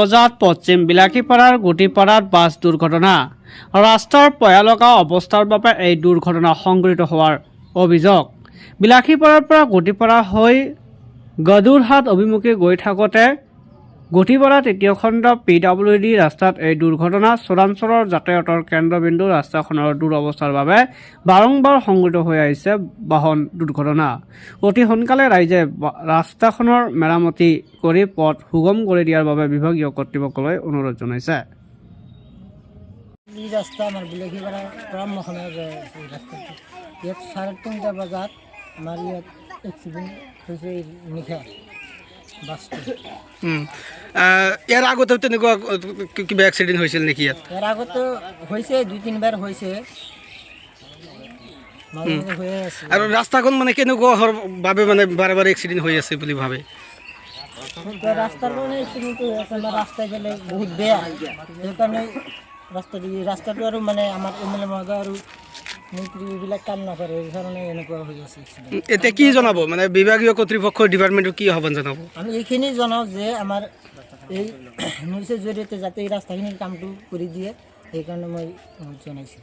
বজাত পশ্চিম বিলাসীপাৰাৰ গুটিপাৰাত বাছ দুৰ্ঘটনা। ৰাস্তাৰ ভয়ালকা অৱস্থাৰ বাবে এই দুৰ্ঘটনা সংঘটিত হোৱাৰ অভিযোগ। বিলাসীপাৰাৰ পৰা গুটিপাৰা হৈ গদুৰহাট অভিমুখে গৈ থাকোঁতে গুটিপাৰা তৃতীয় খণ্ড PWD ৰাস্তাত এই দুৰ্ঘটনা। চোৰাঞ্চলৰ যাতায়াতৰ কেন্দ্ৰবিন্দু ৰাস্তাখনৰ দুৰৱস্থাৰ বাবে বাৰম্বাৰ সংঘটিত হৈ আহিছে বাহন দুৰ্ঘটনা। অতি সোনকালে ৰাইজে ৰাস্তাখনৰ মেৰামতি কৰি পথ সুগম কৰি দিয়াৰ বাবে বিভাগীয় কৰ্তৃপক্ষলৈ অনুৰোধ জনাইছে। এই ৰাস্তা আমাৰ বিলাসীপাৰা পৰামৰ্শনে ৰাস্তাটো ইয়াত 3:30 বজাত আমাৰ ইয়াত এক্সিডেণ্ট হৈছে নিশা বাছটো। ইয়াৰ আগতে তেনেকুৱা কিবা এক্সিডেণ্ট হৈছিল নেকি? ইয়াৰ আগতে হৈছে 2-3 বাৰ হৈছে হৈ আছে। আৰু ৰাস্তাখন মানে কেনেকুৱা বাবে মানে বাৰে বাৰে এক্সিডেণ্ট হৈ আছে বুলি ভাবে? ৰাস্তাৰ কাৰণে এক্সিডেণ্ট হৈ আছে। আমাৰ ৰাস্তা গেলে বহুত বেয়া, সেইকাৰণে ৰাস্তাটো আৰু মানে আমাৰ MLA মহোদয় আৰু মন্ত্ৰী এইবিলাক কাম নকৰে, সেইকাৰণে এনেকুৱা হৈ আছে। এতিয়া কি জনাব মানে বিভাগীয় কৰ্তৃপক্ষ ডিপাৰ্টমেণ্টক কি আহ্বান জনাব? আমি এইখিনি জনাওঁ যে আমাৰ এই নিউজৰ জৰিয়তে যাতে এই ৰাস্তাখিনিৰ কামটো কৰি দিয়ে, সেইকাৰণে মই জনাইছোঁ।